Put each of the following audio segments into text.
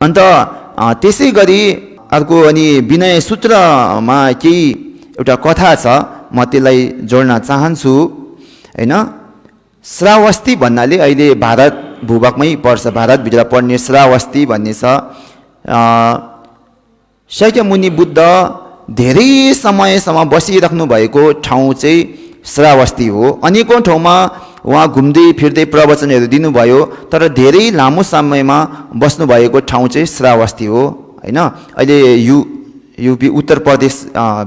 अन्त त्यसै गरी अर्को अनि विनय सूत्रमा केही एउटा कथा छ, म त्यसलाई जोड्न चाहन्छु हैन। श्रावस्ती भन्नाले अहिले भारत भूभागमै पर्छ, भारतभित्र पर्ने श्रावस्ती भन्ने छ। शाक्यमुनि बुद्ध धेरै समयसम्म बसिराख्नु भएको ठाउँ चाहिँ श्रावस्ती हो। अनेकौँ ठाउँमा उहाँ घुम्दै फिर्दै प्रवचनहरू दिनुभयो, तर धेरै लामो समयमा बस्नुभएको ठाउँ चाहिँ श्रावस्ती हो हैन। अहिले युपी उत्तर प्रदेश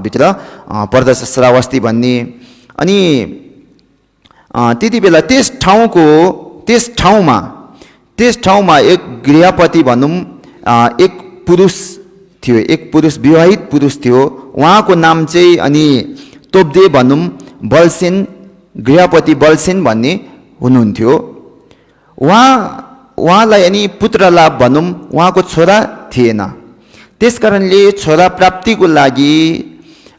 भित्र पर्दछ श्रावस्ती भन्ने। अनि त्यति बेला त्यस ठाउँमा एक गृहपति भनौँ, एक पुरुष थियो, एक पुरुष विवाहित पुरुष थियो। उहाँको नाम चाहिँ अनि तोप्दे भनौँ, बलसेन, गृहपति बलसेन भन्ने हुनुहुन्थ्यो। उहाँलाई अनि पुत्र लाभ भनौँ, उहाँको छोरा थिएन। त्यसकारणले छोरा प्राप्तिको लागि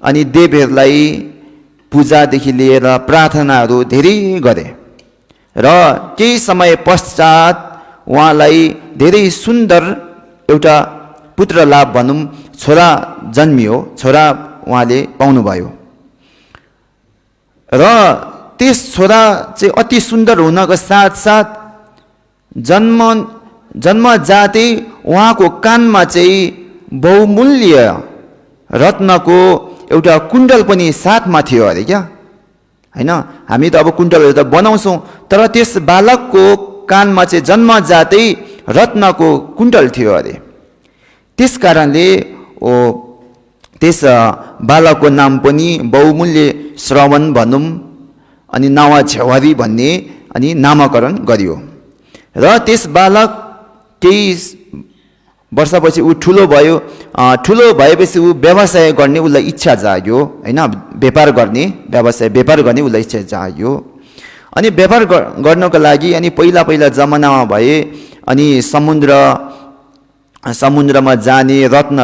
अनि देवहरूलाई पूजादेखि लिएर प्रार्थनाहरू धेरै गरे र केही समय पश्चात उहाँलाई धेरै सुन्दर एउटा पुत्र लाभ भनौँ छोरा जन्मियो, छोरा उहाँले पाउनुभयो। र त्यस छोरा चाहिँ अति सुन्दर हुनको साथसाथ जन्मजातै उहाँको कानमा चाहिँ बहुमूल्य रत्नको एउटा कुण्डल पनि साथमा थियो अरे क्या हैन। हामी त अब कुण्डलहरू त बनाउँछौँ, तर त्यस बालकको कानमा चाहिँ जन्मजातै रत्नको कुण्डल थियो अरे। त्यस कारणले त्यस बालकको नाम पनि बहुमूल्य श्रवण भनौँ अनि नावा झेवारी भन्ने अनि नामकरण गरियो। र त्यस बालक केही वर्षपछि ऊ ठुलो भयो। ठुलो भएपछि ऊ व्यवसाय गर्ने उसलाई इच्छा जाग्यो हैन, व्यापार गर्ने उसलाई इच्छा जाग्यो। अनि व्यापार गर्नको लागि अनि पहिला जमानामा भए अनि समुद्रमा जाने,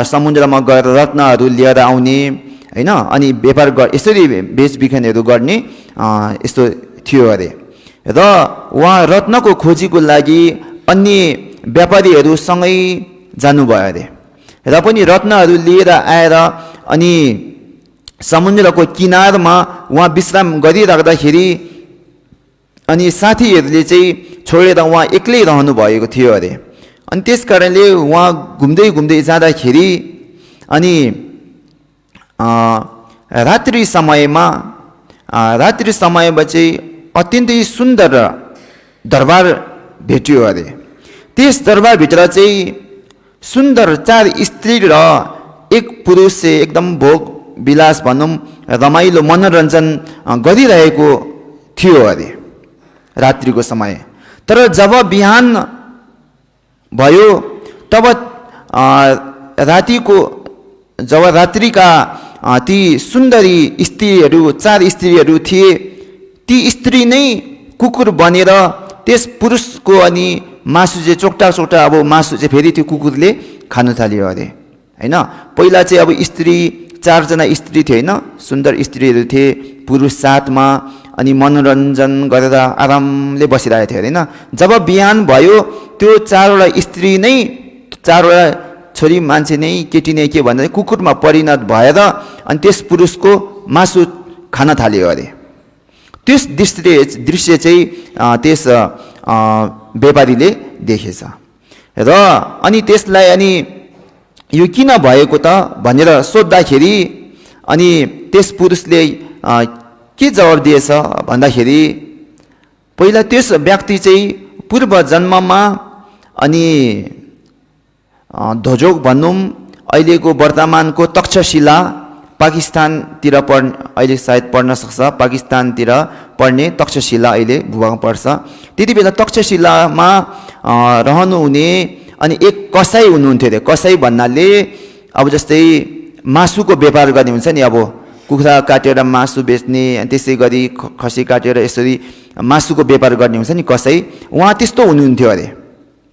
समुद्रमा गएर रत्नहरू लिएर आउने हैन, अनि व्यापार यसरी बेचबिखनहरू गर्ने यस्तो थियो अरे। र उहाँ रत्नको खोजीको लागि अन्य व्यापारीहरूसँगै जानुभयो अरे। र पनि रत्नहरू लिएर आएर अनि समुद्रको किनारमा उहाँ विश्राम गरिराख्दाखेरि अनि साथीहरूले चाहिँ छोडेर उहाँ एक्लै रहनु भएको थियो अरे। अनि त्यस कारणले उहाँ घुम्दै जाँदाखेरि अनि रात्रि समयमा चाहिँ अत्यन्तै सुन्दर दरबार भेटियो अरे। त्यस दरबारभित्र चाहिँ सुन्दर 4 स्त्री र एक पुरुष चाहिँ एकदम भोग विलास भनौँ रमाइलो मनोरञ्जन गरिरहेको थियो अरे रात्रिको समय। तर जब बिहान भयो तब रात्रिका ती सुन्दरी स्त्रीहरू 4 स्त्रीहरू थिए, ती स्त्री नै कुकुर बनेर त्यस पुरुषको अनि मासु चाहिँ चोक्टा अब मासु चाहिँ फेरि त्यो कुकुरले खान थाल्यो अरे हैन। पहिला चाहिँ अब स्त्री 4 जना स्त्री थिए हैन, सुन्दर स्त्रीहरू थिए, पुरुष साथमा अनि मनोरञ्जन गरेर आरामले बसिरहेको थियो हैन। जब बिहान भयो त्यो 4 वटा स्त्री नै 4 वटा छोरी मान्छे नै केटी नै के भन्दा कुकुरमा परिणत भएर अनि त्यस पुरुषको मासु खान थाल्यो अरे। त्यस दृश्य चाहिँ त्यस व्यापारीले देखेछ र अनि त्यसलाई अनि यो किन भएको त भनेर सोद्धाखेरि अनि त्यस पुरुषले के जवाब दिएछ भन्दाखेरि पहिला त्यस व्यक्ति चाहिँ पूर्व जन्ममा अनि ध्वजोग भनौँ अहिलेको वर्तमानको तक्षशिला पाकिस्तानतिर अहिले सायद पढ्न सक्छ, पाकिस्तानतिर पढ्ने तक्षशिला अहिले भूभागमा पर्छ। त्यति बेला तक्षशिलामा रहनुहुने अनि एक कसाई हुनुहुन्थ्यो अरे। कसाई भन्नाले अब जस्तै मासुको व्यापार गर्ने हुन्छ नि, अब कुखुरा काटेर मासु बेच्ने, त्यसै गरी खसी काटेर यसरी मासुको व्यापार गर्ने हुन्छ नि कसाई, उहाँ त्यस्तो हुनुहुन्थ्यो अरे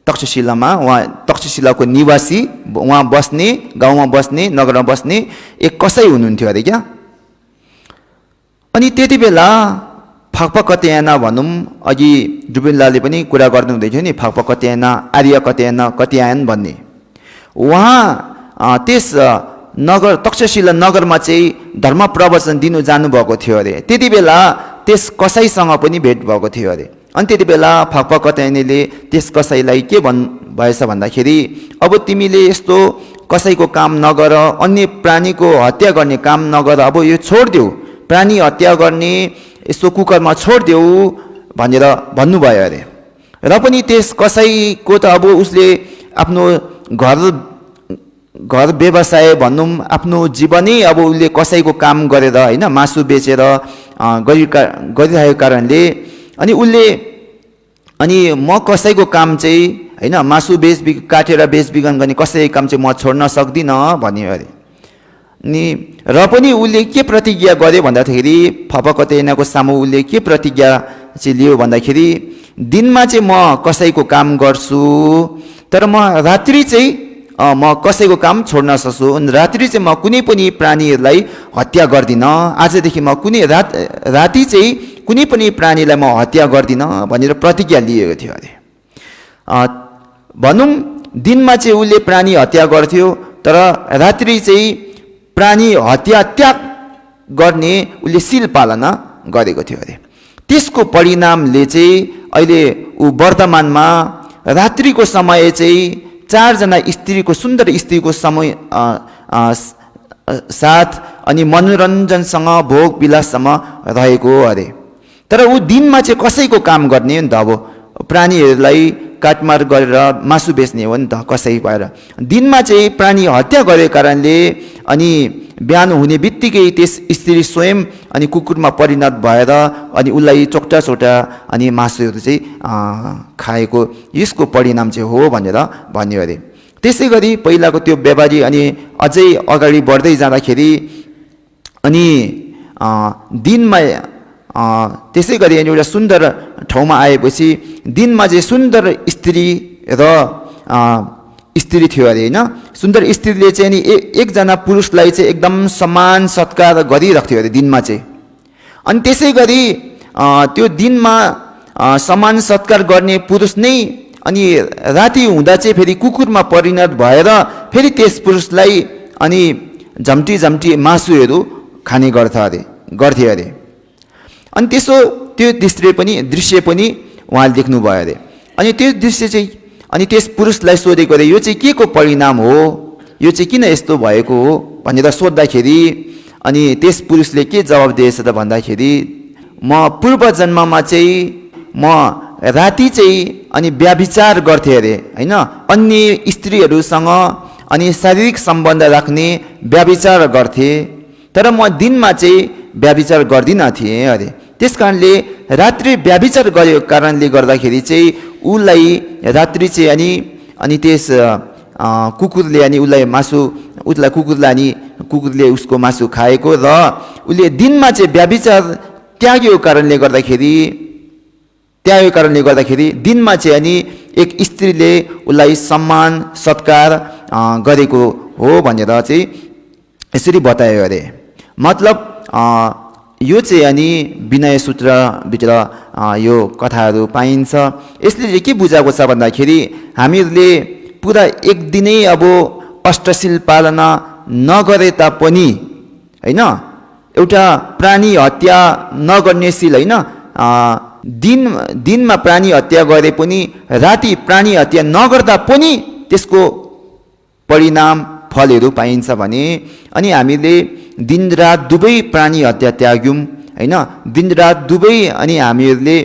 तक्षशिलामा। उहाँ तक्षशिलाको निवासी, उहाँ बस्ने, गाउँमा बस्ने, नगरमा बस्ने एक कसाई हुनुहुन्थ्यो अरे क्या। अनि त्यति बेला फाक्पा कत्यायना भनौँ, अघि जुबिनलालले पनि कुरा गर्नुहुँदै थियो नि, फाक्पा कत्यायना, आर्य कत्यायन भन्ने। उहाँ त्यस नगर तक्षशिला नगरमा चाहिँ धर्म प्रवचन दिनु जानुभएको थियो अरे। त्यति बेला त्यस कसाईसँग पनि भेट भएको थियो अरे। अनि त्यति बेला फकफकतैनीले त्यस कसाईलाई के भएछ भन्दाखेरि अब तिमीले यस्तो कसैको काम नगर, अन्य प्राणीको हत्या गर्ने काम नगर, अब यो छोडिदेऊ, प्राणी हत्या गर्ने यस्तो कुकर्म छोडिदेऊ भनेर भन्नुभयो अरे। र पनि त्यस कसैको त अब उसले आफ्नो घर व्यवसाय भनौँ, आफ्नो जीवनै अब उसले कसैको काम गरेर होइन मासु बेचेर गरिरहेको कारणले अनि म कसैको काम चाहिँ होइन मासु काटेर बेचबिखन गर्ने कसैको काम चाहिँ म छोड्न सक्दिनँ भन्यो अरे। अनि र पनि उसले के प्रतिज्ञा गर्यो भन्दाखेरि फपकतैनाको सामु उसले के प्रतिज्ञा चाहिँ लियो भन्दाखेरि दिनमा चाहिँ म कसैको काम गर्छु, तर म रात्रि चाहिँ म कसैको काम छोड्न सक्छु, रात्रि चाहिँ म कुनै पनि प्राणीहरूलाई हत्या गर्दिनँ, आजदेखि म कुनै राति चाहिँ कुनै पनि प्राणीलाई म हत्या गर्दिनँ भनेर प्रतिज्ञा लिएको थियो अरे। भनौँ दिनमा चाहिँ उसले प्राणी हत्या गर्थ्यो, तर रात्रि चाहिँ प्राणी हत्या त्याग गर्ने उसले शील पालना गरेको थियो अरे। त्यसको परिणामले चाहिँ अहिले ऊ वर्तमानमा रात्रिको समय चाहिँ 4 जना स्त्रीको सुन्दर स्त्रीको समय साथ अनि मनोरञ्जनसँग भोग विलाससँग रहेको अरे। तर ऊ दिनमा चाहिँ कसैको काम गर्ने नि त, अब प्राणीहरूलाई काटमार गरेर मासु बेच्ने हो नि त कसै भएर। दिनमा चाहिँ प्राणी हत्या गरेको कारणले अनि बिहान हुने बित्तिकै त्यस स्त्री स्वयं अनि कुकुरमा परिणत भएर अनि उसलाई चोक्टा अनि मासुहरू चाहिँ खाएको यसको परिणाम चाहिँ हो भनेर भन्यो अरे। त्यसै गरी पहिलाको त्यो व्यापारी अनि अझै अगाडि बढ्दै जाँदाखेरि अनि दिनमा त्यसै गरी एउटा सुन्दर ठाउँमा आएपछि दिनमा चाहिँ सुन्दर स्त्री र स्त्री थियो अरे होइन। सुन्दर स्त्रीले चाहिँ नि एकजना पुरुषलाई चाहिँ एकदम सम्मान सत्कार गरिरहेको थियो अरे दिनमा चाहिँ। अनि त्यसै गरी त्यो दिनमा सम्मान सत्कार गर्ने पुरुष नै अनि राति हुँदा चाहिँ फेरि कुकुरमा परिणत भएर फेरि त्यस पुरुषलाई अनि झम्टी मासुहरू खाने गर्थे अरे। अनि त्यो दृश्य पनि उहाँले देख्नुभयो अरे। अनि त्यो दृश्य चाहिँ अनि त्यस पुरुषलाई सोधेको अरे, यो चाहिँ के को परिणाम हो, यो चाहिँ किन यस्तो भएको हो भनेर सोद्धाखेरि अनि त्यस पुरुषले के जवाब दिएछ त भन्दाखेरि म पूर्व जन्ममा चाहिँ म राति चाहिँ अनि व्याभिचार गर्थेँ अरे होइन, अन्य स्त्रीहरूसँग अनि शारीरिक सम्बन्ध राख्ने व्याभिचार गर्थेँ, तर म दिनमा चाहिँ व्याभिचार गर्दिनँ थिएँ अरे। त्यस कारणले रात्रि व्याभिचार गरेको कारणले गर्दाखेरि चाहिँ उसलाई रात्रि चाहिँ अनि त्यस कुकुरले अनि कुकुरले उसको मासु खाएको र उसले दिनमा चाहिँ व्याभिचार त्यागेको कारणले गर्दाखेरि दिनमा चाहिँ अनि एक स्त्रीले उसलाई सम्मान सत्कार गरेको हो भनेर चाहिँ यसरी बतायो अरे। मतलब यो चाहिँ अनि विनय सूत्रभित्र यो कथाहरू पाइन्छ। यसले चाहिँ के बुझाएको छ भन्दाखेरि हामीहरूले पुरा एक दिनै अब अष्टशील पालना नगरे तापनि होइन, एउटा प्राणी हत्या नगर्ने शील होइन, दिनमा प्राणी हत्या गरे पनि राति प्राणी हत्या नगर्दा पनि त्यसको परिणाम फलहरू पाइन्छ भने अनि हामीले दिनरात दुवै प्राणी हत्या त्याग्यौँ होइन, दिनरात दुवै अनि हामीहरूले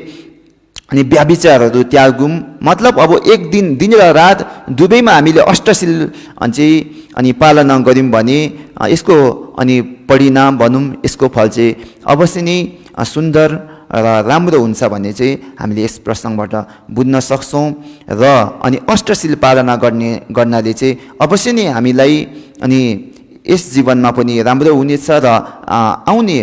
अनि व्याभिचारहरू त्याग्यौँ। मतलब अब एक दिन र रात दुवैमा हामीले अष्टशील चाहिँ अनि पालना गऱ्यौँ भने यसको अनि परिणाम भनौँ यसको फल चाहिँ अवश्य नै सुन्दर र राम्रो हुन्छ भन्ने चाहिँ हामीले यस प्रसङ्गबाट बुझ्न सक्छौँ। र अनि अष्टशील पालना गर्नाले चाहिँ अवश्य नै हामीलाई अनि यस जीवनमा पनि राम्रो हुनेछ र आउने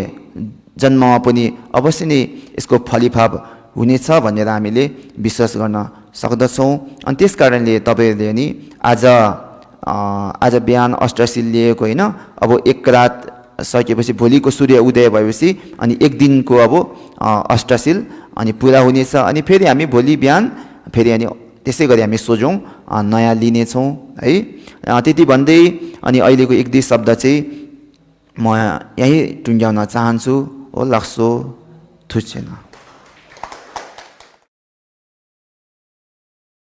जन्ममा पनि अवश्य नै यसको फलिफाप हुनेछ भनेर हामीले विश्वास गर्न सक्दछौँ। अनि त्यस कारणले तपाईँहरूले नि आज बिहान अष्टशील लिएको होइन, अब एक रात सकेपछि भोलिको सूर्य उदय भएपछि अनि एक दिनको अब अष्टशील अनि पुरा हुनेछ। अनि फेरि हामी भोलि बिहान फेरि अनि त्यसै गरी हामी सोझौँ नयाँ लिनेछौँ है। त्यति भन्दै अनि अहिलेको एक दुई शब्द चाहिँ म यहीँ टुङ्ग्याउन चाहन्छु। ओ लक्सो थुचेन।